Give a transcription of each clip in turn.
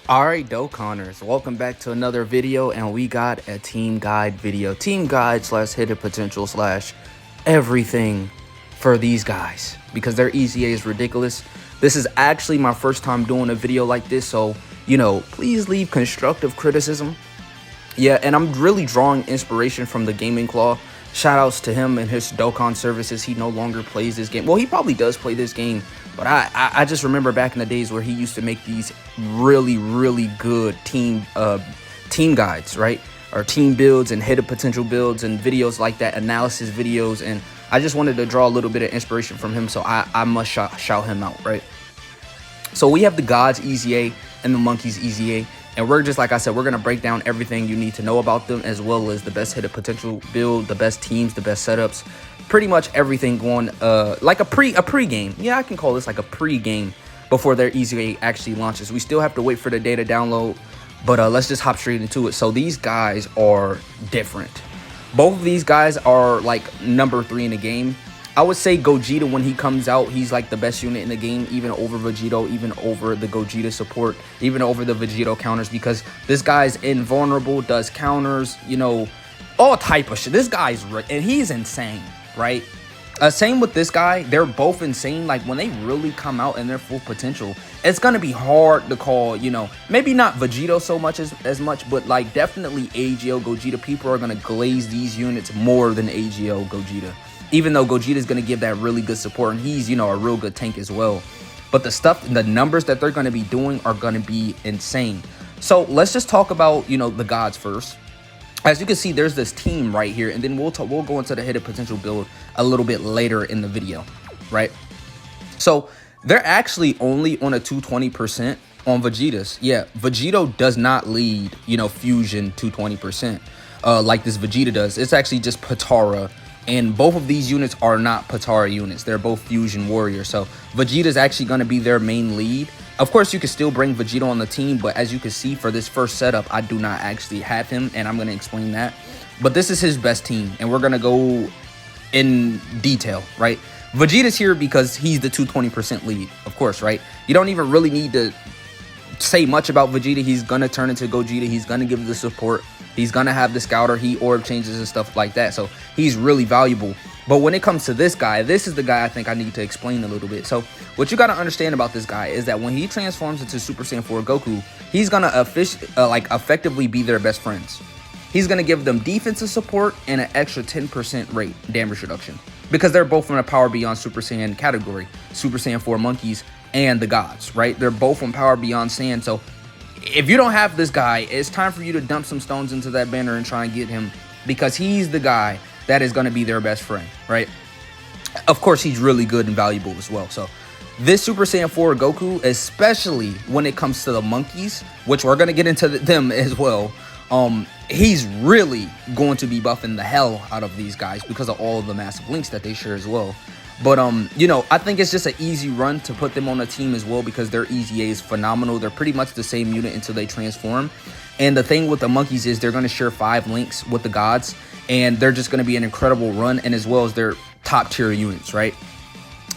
Alright, Dokkanners, welcome back to another video, and we got a team guide video. Team guide slash hidden potential slash everything for these guys, because their EZA is ridiculous. This is actually my first time doing a video like this, so, please leave constructive criticism. Yeah, and I'm really drawing inspiration from the Gaming Claw. Shoutouts to him and his Dokkan services. He no longer plays this game. Well, he probably does play this game, but I just remember back in the days where he used to make these really good team guides, right? Or team builds and hidden potential builds and videos like that, analysis videos. And I just wanted to draw a little bit of inspiration from him, so I must shout him out, right? So we have the Gods EZA and the Monkeys EZA. And we're just, like I said, we're going to break down everything you need to know about them, as well as the best hidden potential build, the best teams, the best setups, pretty much everything going like a pre-game. Yeah, I can call this like a pre-game before their EZA actually launches. We still have to wait for the data download, but let's just hop straight into it. So these guys are different. Both of these guys are like number 3 in the game. I would say Gogeta, when he comes out, he's like the best unit in the game, even over Vegito, even over the Gogeta support, even over the Vegito counters, because this guy's invulnerable, does counters, all type of shit. This guy's, and he's insane, right? Same with this guy. They're both insane. Like, when they really come out in their full potential, it's going to be hard to call, maybe not Vegito so much as much, but like definitely AGO Gogeta. People are going to glaze these units more than AGO Gogeta. Even though Gogeta is going to give that really good support, and he's, a real good tank as well. But the numbers that they're going to be doing are going to be insane. So let's just talk about, the gods first. As you can see, there's this team right here, and then we'll go into the hidden potential build a little bit later in the video, right? So they're actually only on a 220% on Vegeta's. Yeah, Vegito does not lead, Fusion 220% like this Vegeta does. It's actually just Potara. And both of these units are not Potara units. They're both Fusion Warriors. So Vegeta is actually going to be their main lead. Of course, you can still bring Vegeta on the team, but as you can see for this first setup, I do not actually have him, and I'm going to explain that. But this is his best team, and we're going to go in detail, right? Vegeta's here because he's the 220% lead, of course, right? You don't even really need to say much about Vegeta. He's going to turn into Gogeta. He's going to give the support. He's going to have the scouter, he orb changes and stuff like that. So he's really valuable. But when it comes to this guy, this is the guy I think I need to explain a little bit. So what you got to understand about this guy is that when he transforms into Super Saiyan 4 Goku, he's going to effectively be their best friends. He's going to give them defensive support and an extra 10% rate damage reduction, because they're both from the Power Beyond Super Saiyan category, Super Saiyan 4 Monkeys and the Gods, right? They're both from Power Beyond Saiyan. So if you don't have this guy, it's time for you to dump some stones into that banner and try and get him, because he's the guy that is going to be their best friend, right? Of course, he's really good and valuable as well. So this Super Saiyan 4 Goku, especially when it comes to the Monkeys, which we're going to get into them as well, he's really going to be buffing the hell out of these guys because of all of the massive links that they share as well. But, I think it's just an easy run to put them on a team as well, because their EZA is phenomenal. They're pretty much the same unit until they transform. And the thing with the Monkeys is they're going to share 5 links with the Gods, and they're just going to be an incredible run, and as well as their top tier units, right?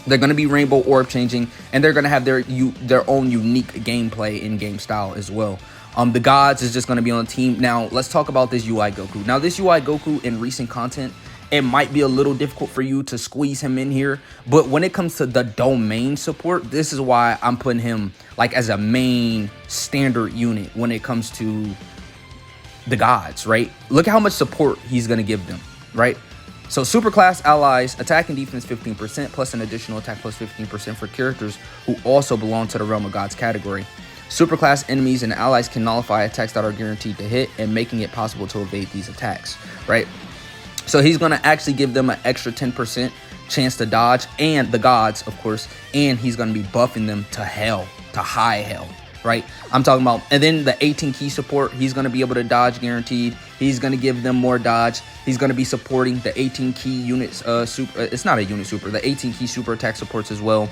They're going to be rainbow orb changing, and they're going to have their own unique gameplay in game style as well. The Gods is just going to be on the team. Now, let's talk about this UI Goku. Now, this UI Goku in recent content, it might be a little difficult for you to squeeze him in here, but when it comes to the domain support, this is why I'm putting him like as a main standard unit when it comes to the Gods, right? Look at how much support he's going to give them, right? So super class allies, attack and defense 15%, plus an additional attack plus 15% for characters who also belong to the Realm of Gods category. Super class enemies and allies can nullify attacks that are guaranteed to hit, and making it possible to evade these attacks, right? So he's going to actually give them an extra 10% chance to dodge, and the Gods, of course, and he's going to be buffing them to hell, to high hell, right? I'm talking about, and then the 18 key support, he's going to be able to dodge guaranteed. He's going to give them more dodge. He's going to be supporting the 18 key units, it's not a unit super, the 18 key super attack supports as well.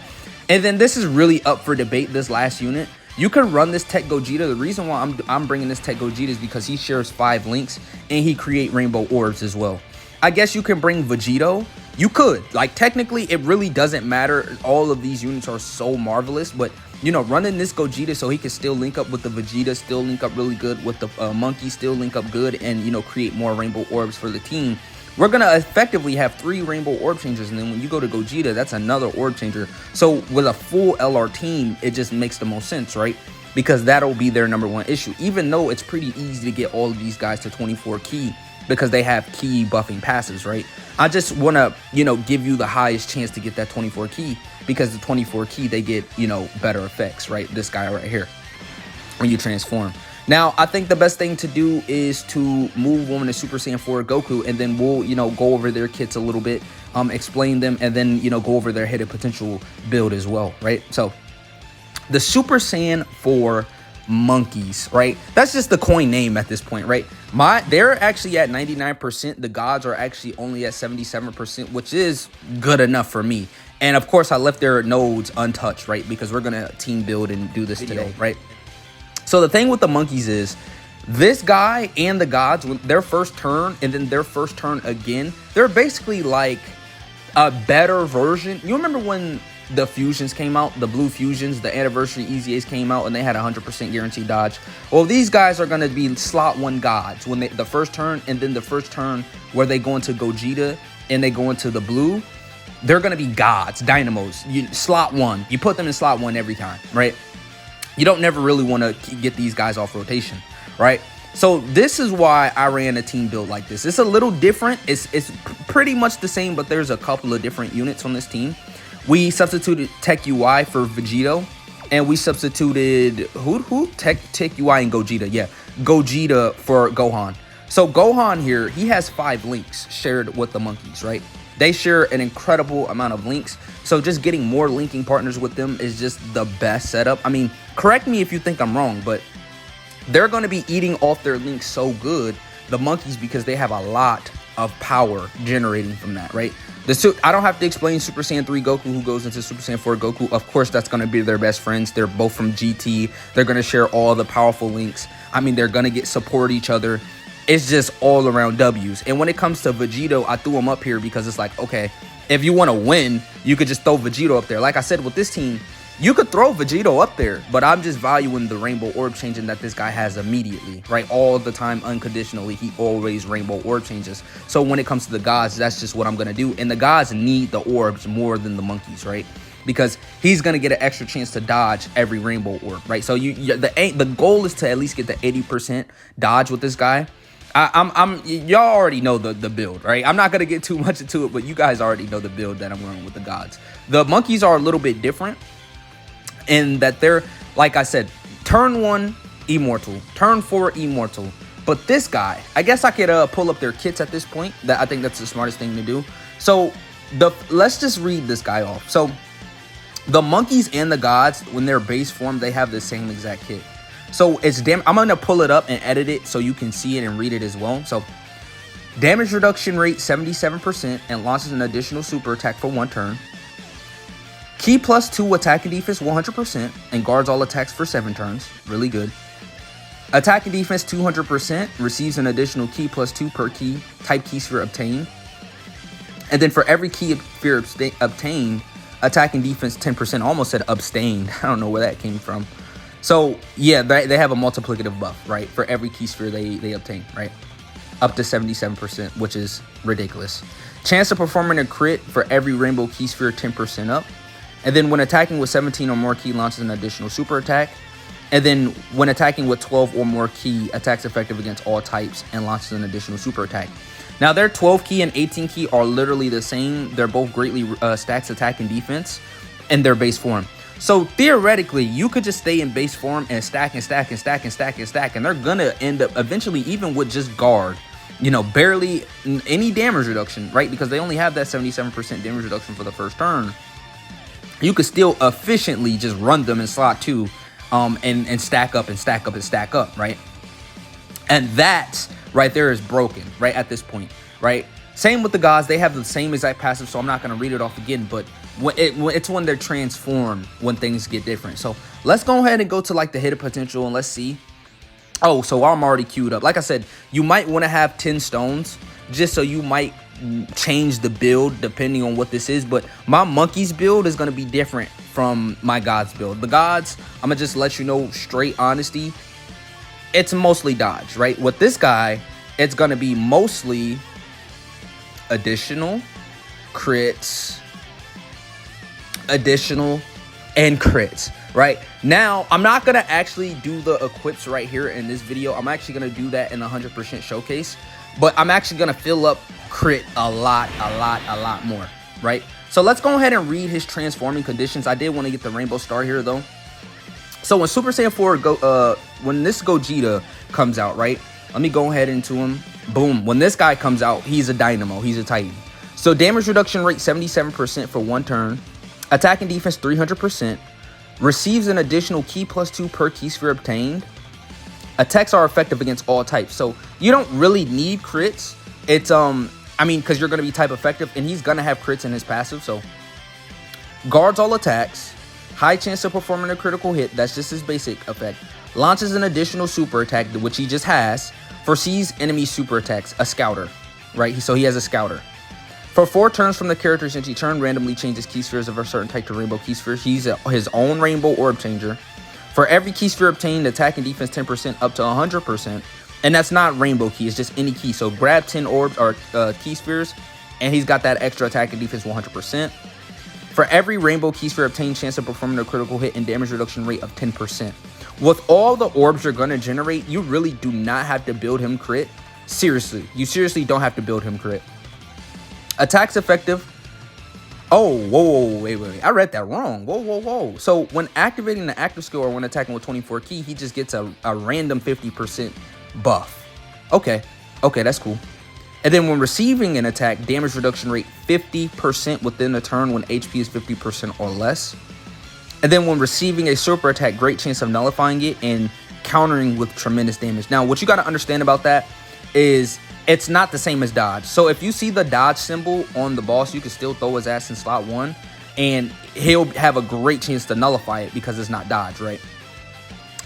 And then this is really up for debate, this last unit. You can run this Tech Gogeta. The reason why I'm bringing this Tech Gogeta is because he shares 5 links, and he create rainbow orbs as well. I guess you can bring Vegito You could, like, technically, it really doesn't matter. All of these units are so marvelous, but, you know, running this Gogeta so he can still link up with the Vegeta, still link up really good with the Monkey, still link up good, and, you know, create more Rainbow Orbs for the team. We're going to effectively have 3 Rainbow Orb Changers, and then when you go to Gogeta, that's another Orb Changer. So with a full LR team, it just makes the most sense, right? Because that'll be their #1 issue, even though it's pretty easy to get all of these guys to 24 key because they have key buffing passes, right? I just want to, you know, give you the highest chance to get that 24 key, because the 24 key, they get, you know, better effects, right? This guy right here, when you transform. Now, I think the best thing to do is to move on to Super Saiyan 4 Goku, and then we'll, you know, go over their kits a little bit, explain them, and then, you know, go over their hidden potential build as well, right? So, the Super Saiyan 4 monkeys, right? That's just the coin name at this point, right? They're actually at 99%. The gods are actually only at 77%, which is good enough for me. And of course, I left their nodes untouched, right? Because we're gonna team build and do this today, right? So the thing with the monkeys is, this guy and the gods, when their first turn and then their first turn again, they're basically like a better version. You remember when the fusions came out, the blue fusions, the anniversary EZA'S came out, and they had 100% guaranteed dodge? Well, these guys are going to be slot 1 gods when the first turn, and then the first turn where they go into Gogeta and they go into the blue, they're going to be gods, dynamos. Slot 1, you put them in slot 1 every time, right? You don't never really want to get these guys off rotation, right? So this is why I ran a team build like this. It's a little different. It's pretty much the same, but there's a couple of different units on this team. We substituted Tech UI for Vegito, and we substituted Tech UI and Gogeta. Yeah, Gogeta for Gohan. So Gohan here, he has 5 links shared with the monkeys, right? They share an incredible amount of links. So just getting more linking partners with them is just the best setup. I mean, correct me if you think I'm wrong, but they're going to be eating off their links so good, the monkeys, because they have a lot of power generating from that, right? I don't have to explain Super Saiyan 3 Goku, who goes into Super Saiyan 4 Goku. Of course, that's going to be their best friends. They're both from GT. They're going to share all the powerful links. I mean, they're going to support each other. It's just all around W's. And when it comes to Vegito, I threw him up here because it's like, okay, if you want to win, you could just throw Vegito up there. Like I said, with this team, you could throw Vegito up there, but I'm just valuing the Rainbow Orb changing that this guy has immediately, right? All the time, unconditionally, he always Rainbow Orb changes. So when it comes to the gods, that's just what I'm going to do. And the gods need the orbs more than the monkeys, right? Because he's going to get an extra chance to dodge every Rainbow Orb, right? So the goal is to at least get the 80% dodge with this guy. Y'all already know the build, right? I'm not going to get too much into it, but you guys already know the build that I'm running with the gods. The monkeys are a little bit different in that they're, like I said, turn 1 immortal, turn 4 immortal. But this guy, I guess I could pull up their kits at this point. I think that's the smartest thing to do. So let's just read this guy off. So the monkeys and the gods, when they're base form, they have the same exact kit. So it's I'm going to pull it up and edit it so you can see it and read it as well. So damage reduction rate 77% and launches an additional super attack for 1 turn. Key +2 attack and defense 100% and guards all attacks for 7 turns. Really good. Attack and defense 200%, receives an additional key +2 per key, type key sphere obtained. And then for every key sphere obtained, attack and defense 10%. Almost said abstained. I don't know where that came from. So yeah, they have a multiplicative buff, right? For every key sphere they obtain, right? Up to 77%, which is ridiculous. Chance of performing a crit for every rainbow key sphere 10% up. And then when attacking with 17 or more key, launches an additional super attack. And then when attacking with 12 or more key, attacks effective against all types and launches an additional super attack. Now their 12 key and 18 key are literally the same. They're both greatly stacks attack and defense in their base form. So theoretically, you could just stay in base form and stack and stack and stack and stack and stack, and they're gonna end up eventually, even with just guard, you know, barely any damage reduction, right? Because they only have that 77% damage reduction for the first turn. You could still efficiently just run them in slot 2 and stack up and stack up and stack up, right? And that right there is broken, right, at this point, right? Same with the gods. They have the same exact passive, so I'm not going to read it off again, but it's when they're transformed when things get different. So let's go ahead and go to like the hidden potential and let's see. Oh, so I'm already queued up. Like I said, you might want to have 10 stones just so you might change the build depending on what this is, but my monkeys build is going to be different from my gods build. The gods, I'm gonna just let you know straight honesty, it's mostly dodge, right? With this guy, it's going to be mostly additional, crits, additional, and crits. Right now, I'm not gonna actually do the equips right here in this video. I'm actually gonna do that in 100% showcase, but I'm actually gonna fill up crit a lot more, right? So let's go ahead and read his transforming conditions. I did want to get the rainbow star here though. So when Super Saiyan 4 when this Gogeta comes out, right? Let me go ahead into him. Boom. When this guy comes out, he's a dynamo. He's a titan. So damage reduction rate 77% for 1 turn. Attack and defense 300%. Receives an additional key +2 per key sphere obtained. Attacks are effective against all types. So you don't really need crits. It's I mean, because you're gonna be type effective, and he's gonna have crits in his passive. So guards all attacks. High chance of performing a critical hit. That's just his basic effect. Launches an additional super attack, which he just has. Foresees enemy super attacks. A scouter, right? So he has a scouter. For 4 turns from the character's entry turn, randomly changes key spheres of a certain type to rainbow key spheres. He's his own rainbow orb changer. For every key sphere obtained, attack and defense 10% up to 100%. And that's not rainbow key, it's just any key. So grab 10 orbs or key spheres, and he's got that extra attack and defense 100%. For every rainbow key sphere obtained, chance of performing a critical hit and damage reduction rate of 10%. With all the orbs you're going to generate, you really do not have to build him crit. Seriously, you seriously don't have to build him crit. Attacks effective. Oh, whoa, wait. I read that wrong. Whoa. So when activating the active skill or when attacking with 24 key, he just gets a random 50% buff. Okay, that's cool. And then when receiving an attack, damage reduction rate 50% within a turn when HP is 50% or less. And then when receiving a super attack, great chance of nullifying it and countering with tremendous damage. Now, what you got to understand about that is it's not the same as dodge. So if you see the dodge symbol on the boss, you can still throw his ass in slot 1 and he'll have a great chance to nullify it because it's not dodge, right?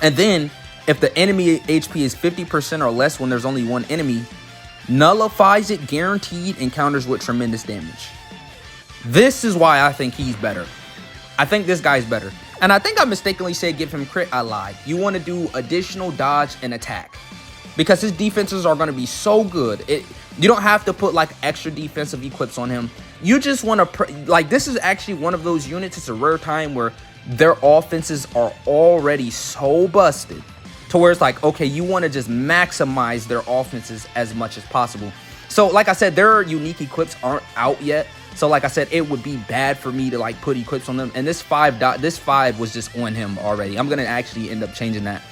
And then if the enemy HP is 50% or less when there's only 1 enemy, nullifies it guaranteed and counters with tremendous damage. This is why I think he's better. I think this guy's better. And I think I mistakenly said give him crit. I lied. You want to do additional dodge and attack, because his defenses are going to be so good. You don't have to put like extra defensive equips on him. You just want to like, this is actually one of those units. It's a rare time where their offenses are already so busted to where it's like, okay, you want to just maximize their offenses as much as possible. So like I said, their unique equips aren't out yet. So like I said, it would be bad for me to like put equips on them. And this 5 was just on him already. I'm going to actually end up changing that.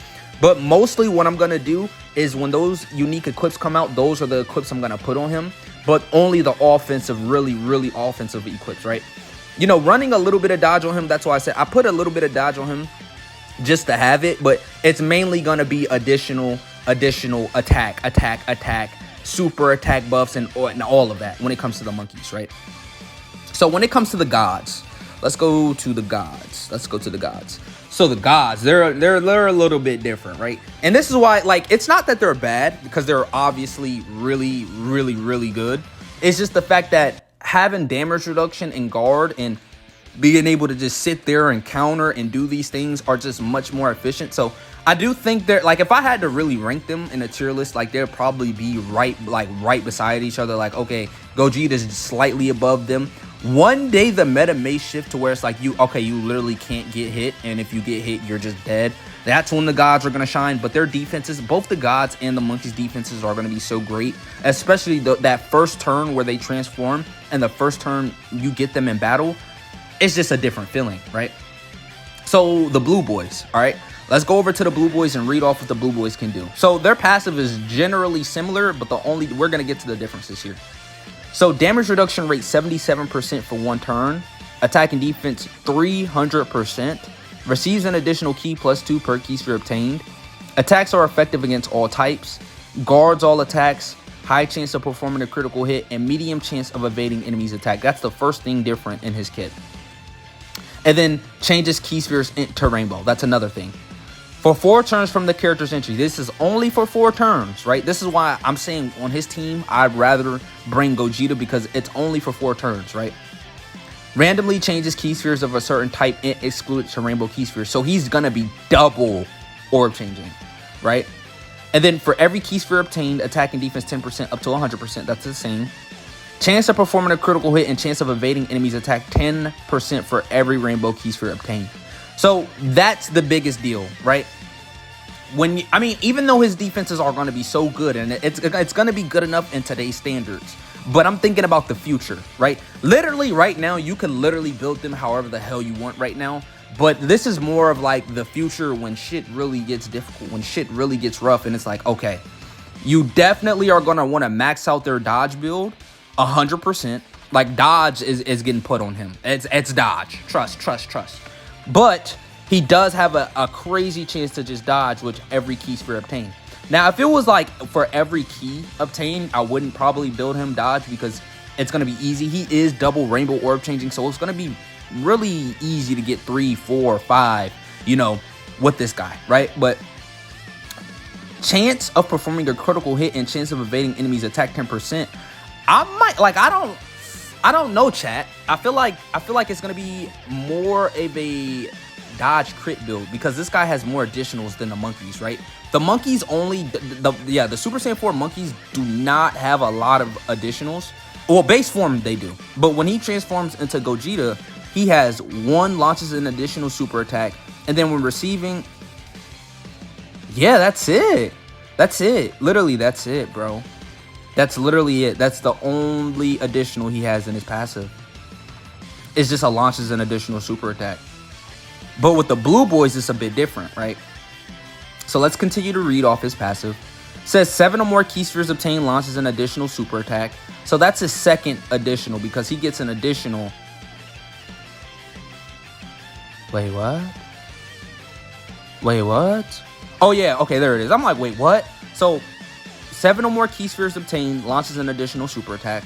But mostly what I'm going to do is when those unique equips come out, those are the equips I'm going to put on him. But only the offensive, really offensive equips, right? You know, running a little bit of dodge on him. That's why I said I put a little bit of dodge on him just to have it. But it's mainly going to be additional attack, super attack buffs, and all of that when it comes to the monkeys, right? So when it comes to the gods, let's go to the gods. So the gods, they're a little bit different, right? And this is why, like, it's not that they're bad, because they're obviously really good. It's just the fact that having damage reduction and guard and being able to just sit there and counter and do these things are just much more efficient. So I do think they're like, if I had to really rank them in a tier list, like they'll probably be right beside each other. Like, okay, Gogeta is slightly above them. One day the meta may shift to where it's like you literally can't get hit, and if you get hit, you're just dead. That's when the gods are going to shine. But their defenses, both the gods and the monkeys' defenses are going to be so great, especially that first turn where they transform and the first turn you get them in battle. It's just a different feeling, right? So the blue boys, all right, let's go over to the blue boys and read off what the blue boys can do. So their passive is generally similar, but we're going to get to the differences here. So damage reduction rate 77% for 1 turn. Attack and defense 300%. Receives an additional key +2 per key sphere obtained. Attacks are effective against all types. Guards all attacks. High chance of performing a critical hit and medium chance of evading enemies' attack. That's the first thing different in his kit. And then changes key spheres to rainbow. That's another thing. For 4 turns from the character's entry. This is only for 4 turns, right? This is why I'm saying on his team, I'd rather bring Gogeta because it's only for 4 turns, right? Randomly changes key spheres of a certain type excluded to rainbow key spheres. So he's going to be double orb changing, right? And then for every key sphere obtained, attack and defense 10% up to 100%. That's the same. Chance of performing a critical hit and chance of evading enemies attack 10% for every rainbow key sphere obtained. So that's the biggest deal, right? I mean, even though his defenses are going to be so good, and it's going to be good enough in today's standards, but I'm thinking about the future, right? Literally right now, you can literally build them however the hell you want right now. But this is more of like the future when shit really gets difficult, when shit really gets rough. And it's like, okay, you definitely are going to want to max out their dodge build 100%. Like dodge is getting put on him. It's dodge. Trust. But he does have a crazy chance to just dodge with every key sphere obtained. Now, if it was like for every key obtained, I wouldn't probably build him dodge because it's going to be easy. He is double rainbow orb changing, so it's going to be really easy to get 3, 4, 5, you know, with this guy, right? But chance of performing a critical hit and chance of evading enemies attack 10%. I don't know, chat. I feel like it's gonna be more of a dodge crit build because this guy has more additionals than the monkeys, right? The monkeys only the Super Saiyan 4 monkeys do not have a lot of additionals. Well, base form they do, but when he transforms into Gogeta, he has 1 launches an additional super attack, and then when receiving, yeah, that's it. Literally, that's it, bro. That's literally it. That's the only additional he has in his passive. It's just a launches an additional super attack. But with the blue boys, it's a bit different, right? So let's continue to read off his passive. It says 7 or more key spheres obtained launches an additional super attack. So that's his second additional because he gets an additional. Wait, what? Oh, yeah. Okay, there it is. I'm like, wait, what? So 7 or more key spheres obtained launches an additional super attack.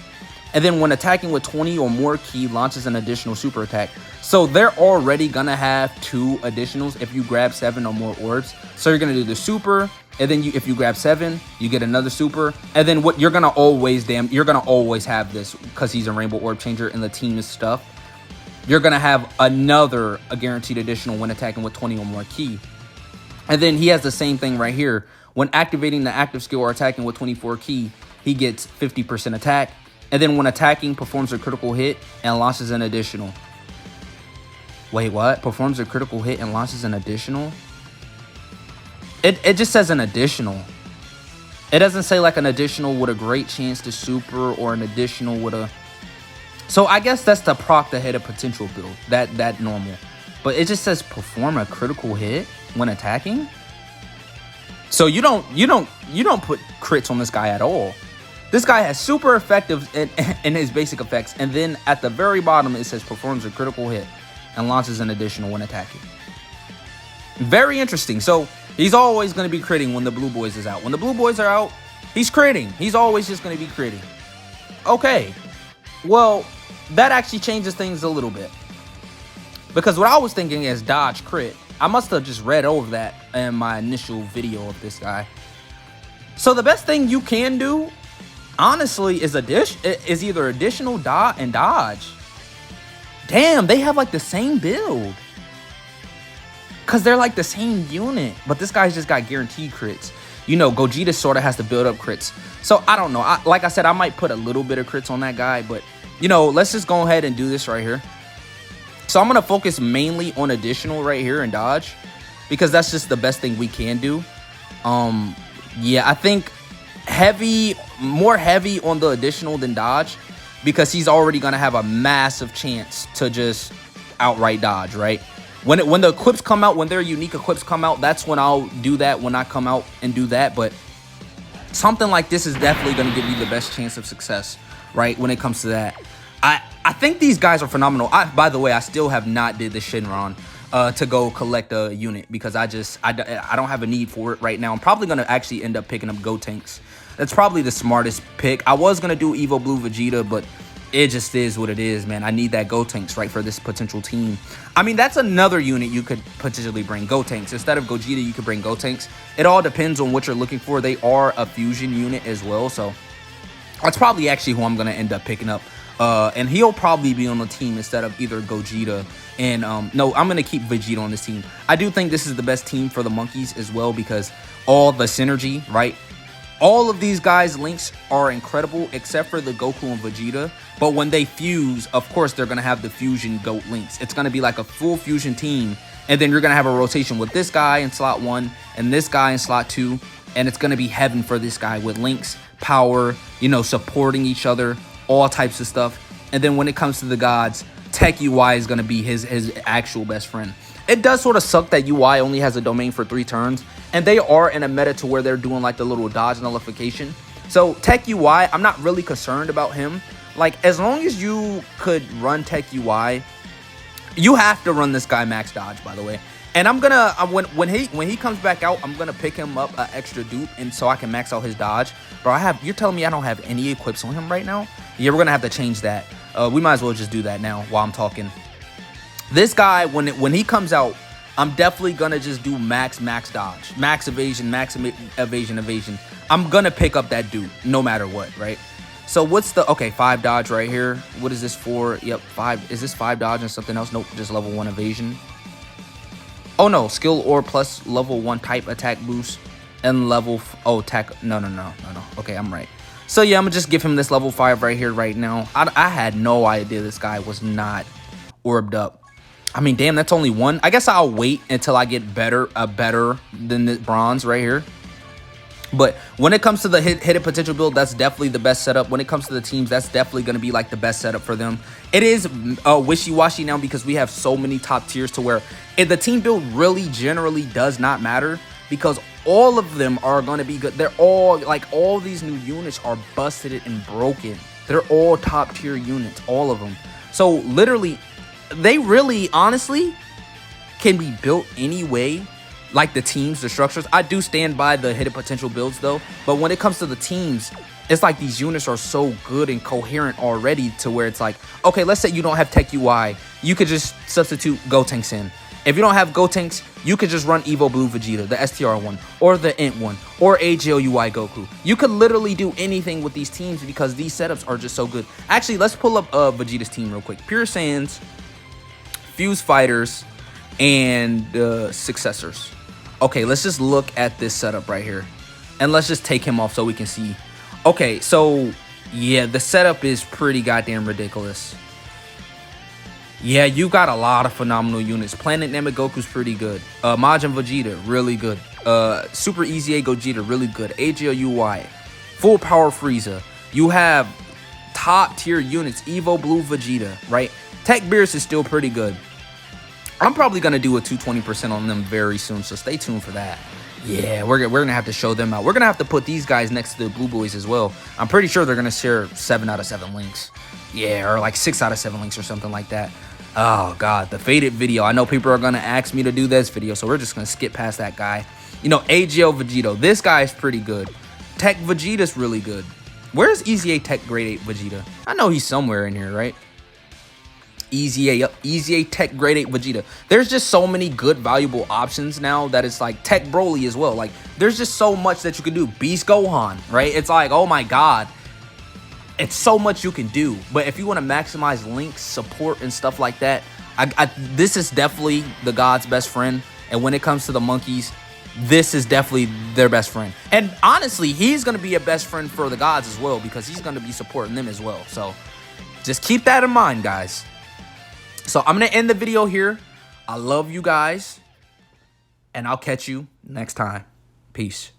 And then when attacking with 20 or more key, launches an additional super attack. So they're already going to have 2 additionals if you grab 7 or more orbs. So you're going to do the super, and then if you grab 7, you get another super. And then what you're going to always have this because he's a rainbow orb changer and the team is stuff. You're going to have a guaranteed additional when attacking with 20 or more key. And then he has the same thing right here. When activating the active skill or attacking with 24 key, he gets 50% attack. And then when attacking, performs a critical hit and launches an additional. Wait, what? Performs a critical hit and launches an additional? It just says an additional. It doesn't say like an additional with a great chance to super or an additional with a... So I guess that's the proc the head of potential build. That normal. But it just says perform a critical hit when attacking. So you don't put crits on this guy at all. This guy has super effective in his basic effects, and then at the very bottom it says performs a critical hit and launches an additional when attacking. Very interesting. So he's always going to be critting when the blue boys is out. When the blue boys are out, he's critting. He's always just going to be critting. Okay. Well, that actually changes things a little bit. Because what I was thinking is dodge crit. I must have just read over that in my initial video of this guy. So the best thing you can do, honestly, is either additional dot and dodge. Damn, they have like the same build. Because they're like the same unit. But this guy's just got guaranteed crits. You know, Gogeta sort of has to build up crits. So I don't know. Like I said, I might put a little bit of crits on that guy. But, you know, let's just go ahead and do this right here. So I'm going to focus mainly on additional right here and dodge. Because that's just the best thing we can do. Yeah, I think more heavy on the additional than dodge. Because he's already going to have a massive chance to just outright dodge, right? When the equips come out, when their unique equips come out, that's when I'll do that, when I come out and do that. But something like this is definitely going to give you the best chance of success, right, when it comes to that. I think these guys are phenomenal. By the way, I still have not did the Shinron to go collect a unit because I don't have a need for it right now. I'm probably going to actually end up picking up Go Tanks. That's probably the smartest pick. I was going to do Evo Blue Vegeta, but it just is what it is, man. I need that Gotenks, right, for this potential team. I mean, that's another unit you could potentially bring, Gotenks. Instead of Gogeta, you could bring Gotenks. It all depends on what you're looking for. They are a fusion unit as well, so that's probably actually who I'm going to end up picking up. And he'll probably be on the team instead of either Gogeta. And no, I'm going to keep Vegeta on this team. I do think this is the best team for the monkeys as well because all the synergy, right? All of these guys' links are incredible except for the Goku and Vegeta. But when they fuse, of course, they're going to have the fusion GOAT links. It's going to be like a full fusion team. And then you're going to have a rotation with this guy in slot 1 and this guy in slot 2. And it's going to be heaven for this guy with links, power, you know, supporting each other, all types of stuff. And then when it comes to the gods, Tech UI is going to be his actual best friend. It does sort of suck that UI only has a domain for 3 turns, and they are in a meta to where they're doing like the little dodge nullification. So Tech UI, I'm not really concerned about him. Like, as long as you could run Tech UI, you have to run this guy max dodge, by the way. And I'm gonna when he comes back out, I'm gonna pick him up an extra dupe, and so I can max out his dodge. Bro, you're telling me I don't have any equips on him right now? Yeah, we're gonna have to change that. We might as well just do that now while I'm talking. This guy, when he comes out, I'm definitely gonna just do max dodge, max evasion, evasion. I'm gonna pick up that dude no matter what, right? So what's the, okay, 5 dodge right here. What is this for? Yep, 5. Is this 5 dodge and something else? Nope, just level 1 evasion. Oh no, skill or plus level 1 type attack boost and level, oh, attack, no. Okay, I'm right. So yeah, I'm gonna just give him this level 5 right here, right now. I had no idea this guy was not orbed up. I mean, damn, that's only 1. I guess I'll wait until I get better than the bronze right here. But when it comes to the hidden potential build, that's definitely the best setup. When it comes to the teams, that's definitely going to be like the best setup for them. It is wishy-washy now because we have so many top tiers to where the team build really generally does not matter because all of them are going to be good. They're all, like, all these new units are busted and broken. They're all top tier units, all of them. So literally, they really, honestly, can be built any way. Like the teams, the structures. I do stand by the hidden potential builds though. But when it comes to the teams, it's like these units are so good and coherent already to where it's like, okay, let's say you don't have Tech UI. You could just substitute Gotenks in. If you don't have Gotenks, you could just run Evo Blue Vegeta, the STR one, or the Int one, or AGL UI Goku. You could literally do anything with these teams because these setups are just so good. Actually, let's pull up Vegeta's team real quick. Pure Saiyans, Fuse Fighters, and Successors. Okay, let's just look at this setup right here. And let's just take him off so we can see. Okay, so, yeah, the setup is pretty goddamn ridiculous. Yeah, you got a lot of phenomenal units. Planet Namek Goku's pretty good. Majin Vegeta, really good. Super EZA Gogeta, really good. AGL UI, full power Frieza. You have top tier units. Evo Blue Vegeta, right? Tech Beerus is still pretty good. I'm probably going to do a 220% on them very soon, so stay tuned for that. Yeah, we're going to have to show them out. We're going to have to put these guys next to the Blue Boys as well. I'm pretty sure they're going to share 7 out of 7 links. Yeah, or like 6 out of 7 links or something like that. Oh, God, the faded video. I know people are going to ask me to do this video, so we're just going to skip past that guy. You know, AGL Vegeta, this guy is pretty good. Tech Vegeta's really good. Where's EZA Tech Grade 8 Vegeta? I know he's somewhere in here, right? EZA Tech Grade 8 Vegeta. There's just so many good, valuable options now that it's like Tech Broly as well. Like, there's just so much that you can do. Beast Gohan, right? It's like, oh my God. It's so much you can do. But if you want to maximize links, support, and stuff like that, this is definitely the God's best friend. And when it comes to the monkeys, this is definitely their best friend. And honestly, he's going to be a best friend for the gods as well because he's going to be supporting them as well. So just keep that in mind, guys. So I'm going to end the video here. I love you guys. And I'll catch you next time. Peace.